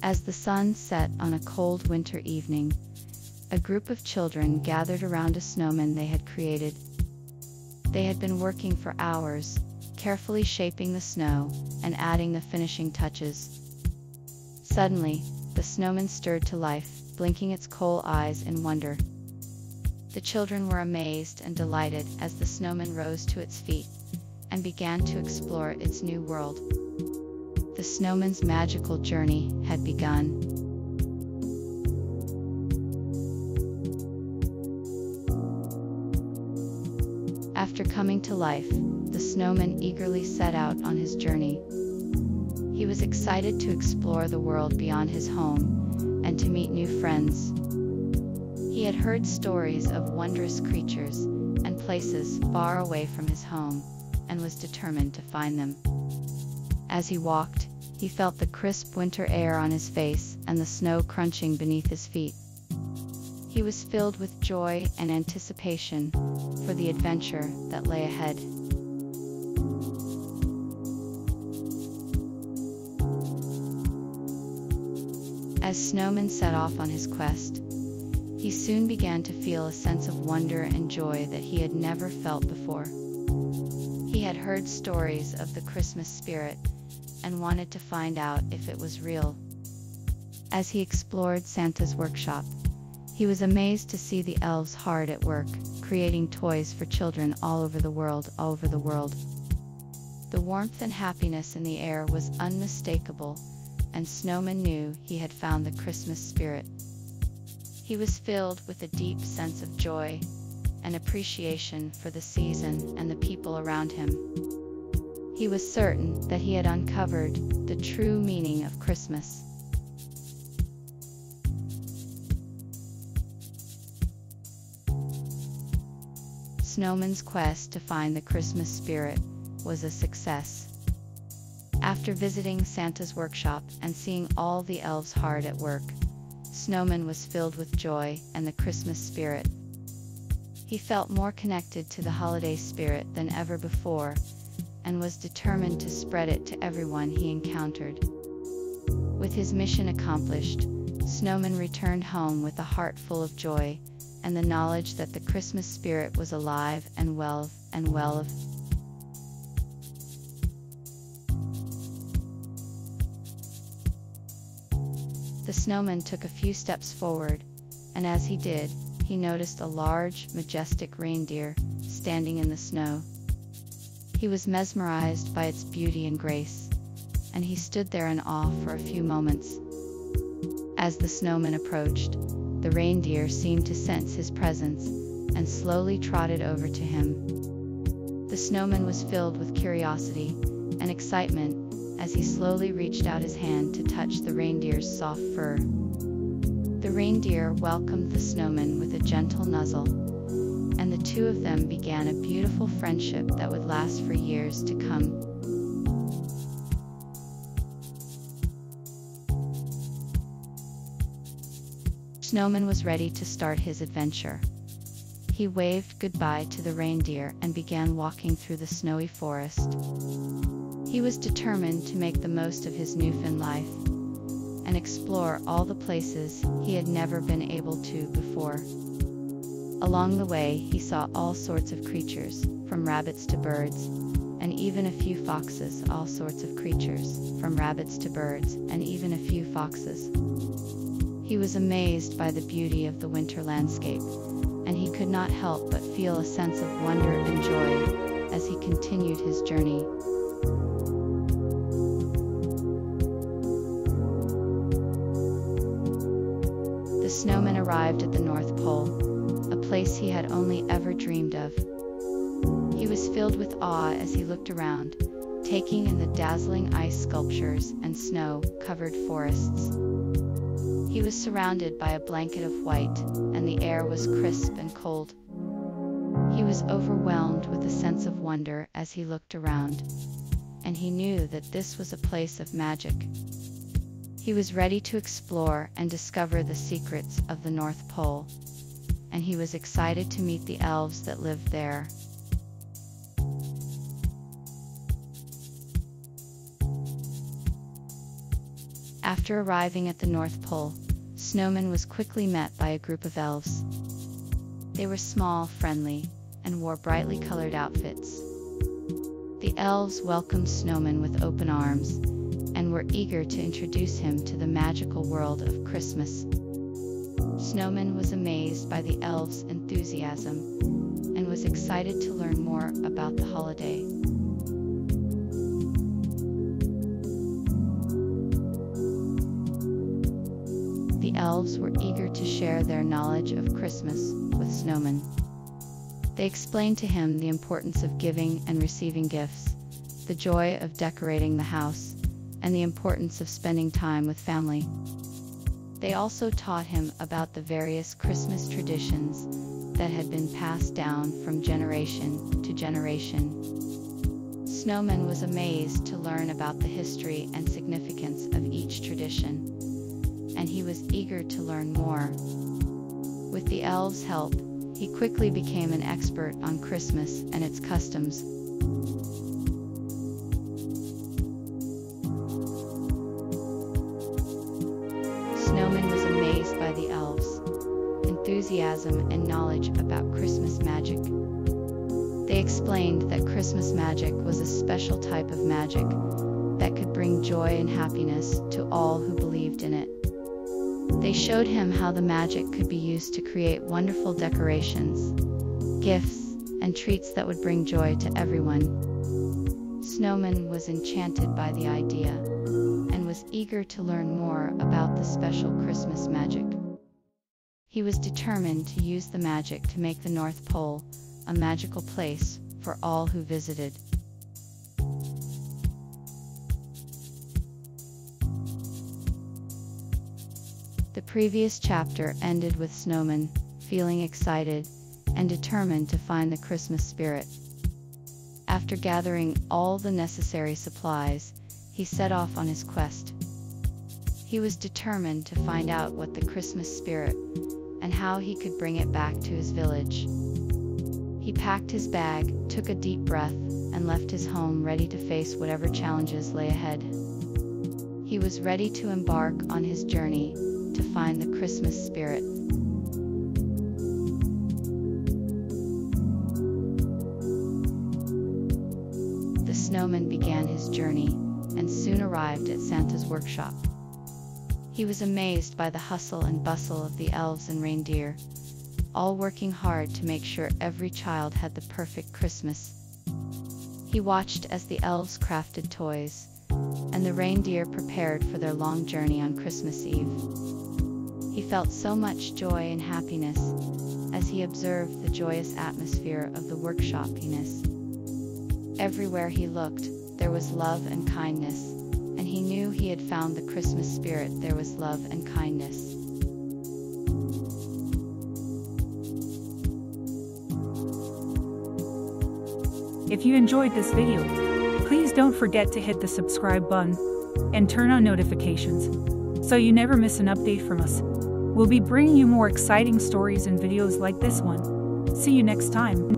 As the sun set on a cold winter evening, a group of children gathered around a snowman they had created. They had been working for hours, carefully shaping the snow and adding the finishing touches. Suddenly, the snowman stirred to life, blinking its coal eyes in wonder. The children were amazed and delighted as the snowman rose to its feet and began to explore its new world. The snowman's magical journey had begun. After coming to life, the snowman eagerly set out on his journey. He was excited to explore the world beyond his home and to meet new friends. He had heard stories of wondrous creatures and places far away from his home and was determined to find them. As he walked, he felt the crisp winter air on his face and the snow crunching beneath his feet. He was filled with joy and anticipation for the adventure that lay ahead. As Snowman set off on his quest, he soon began to feel a sense of wonder and joy that he had never felt before. He had heard stories of the Christmas spirit and wanted to find out if it was real. As he explored Santa's workshop, he was amazed to see the elves hard at work, creating toys for children all over the world. The warmth and happiness in the air was unmistakable, and Snowman knew he had found the Christmas spirit. He was filled with a deep sense of joy and appreciation for the season and the people around him. He was certain that he had uncovered the true meaning of Christmas. Snowman's quest to find the Christmas spirit was a success. After visiting Santa's workshop and seeing all the elves hard at work, Snowman was filled with joy and the Christmas spirit. He felt more connected to the holiday spirit than ever before, and was determined to spread it to everyone he encountered. With his mission accomplished, Snowman returned home with a heart full of joy and the knowledge that the Christmas spirit was alive and well. The snowman took a few steps forward, and as he did, he noticed a large, majestic reindeer standing in the snow. He was mesmerized by its beauty and grace, and he stood there in awe for a few moments. As the snowman approached, the reindeer seemed to sense his presence and slowly trotted over to him. The snowman was filled with curiosity and excitement as he slowly reached out his hand to touch the reindeer's soft fur. The reindeer welcomed the snowman with a gentle nuzzle, and the two of them began a beautiful friendship that would last for years to come. Snowman was ready to start his adventure. He waved goodbye to the reindeer and began walking through the snowy forest. He was determined to make the most of his newfound life and explore all the places he had never been able to before. Along the way, he saw all sorts of creatures, from rabbits to birds, and even a few foxes. He was amazed by the beauty of the winter landscape, and he could not help but feel a sense of wonder and joy as he continued his journey. The snowman arrived at the North Pole, a place he had only ever dreamed of. He was filled with awe as he looked around, taking in the dazzling ice sculptures and snow-covered forests. He was surrounded by a blanket of white, and the air was crisp and cold. He was overwhelmed with a sense of wonder as he looked around, and he knew that this was a place of magic. He was ready to explore and discover the secrets of the North Pole, and he was excited to meet the elves that lived there. After arriving at the North Pole, Snowman was quickly met by a group of elves. They were small, friendly, and wore brightly colored outfits. The elves welcomed Snowman with open arms and were eager to introduce him to the magical world of Christmas. Snowman was amazed by the elves' enthusiasm and was excited to learn more about the holiday. The elves were eager to share their knowledge of Christmas with Snowman. They explained to him the importance of giving and receiving gifts, the joy of decorating the house, and the importance of spending time with family. They also taught him about the various Christmas traditions that had been passed down from generation to generation. Snowman was amazed to learn about the history and significance of each tradition, and he was eager to learn more. With the elves' help, he quickly became an expert on Christmas and its customs. Snowman was amazed by the elves' enthusiasm and knowledge about Christmas magic. They explained that Christmas magic was a special type of magic that could bring joy and happiness to all who believed in it. They showed him how the magic could be used to create wonderful decorations, gifts, and treats that would bring joy to everyone. Snowman was enchanted by the idea and was eager to learn more about the special Christmas magic. He was determined to use the magic to make the North Pole a magical place for all who visited. The previous chapter ended with Snowman feeling excited and determined to find the Christmas spirit. After gathering all the necessary supplies, he set off on his quest. He was determined to find out what the Christmas spirit and how he could bring it back to his village. He packed his bag, took a deep breath, and left his home ready to face whatever challenges lay ahead. He was ready to embark on his journey to find the Christmas spirit. The snowman began his journey and soon arrived at Santa's workshop. He was amazed by the hustle and bustle of the elves and reindeer, all working hard to make sure every child had the perfect Christmas. He watched as the elves crafted toys, and the reindeer prepared for their long journey on Christmas Eve. He felt so much joy and happiness as he observed the joyous atmosphere of the workshopiness. Everywhere he looked, there was love and kindness, and he knew he had found the Christmas spirit. There was love and kindness. If you enjoyed this video, please don't forget to hit the subscribe button and turn on notifications so you never miss an update from us. We'll be bringing you more exciting stories and videos like this one. See you next time.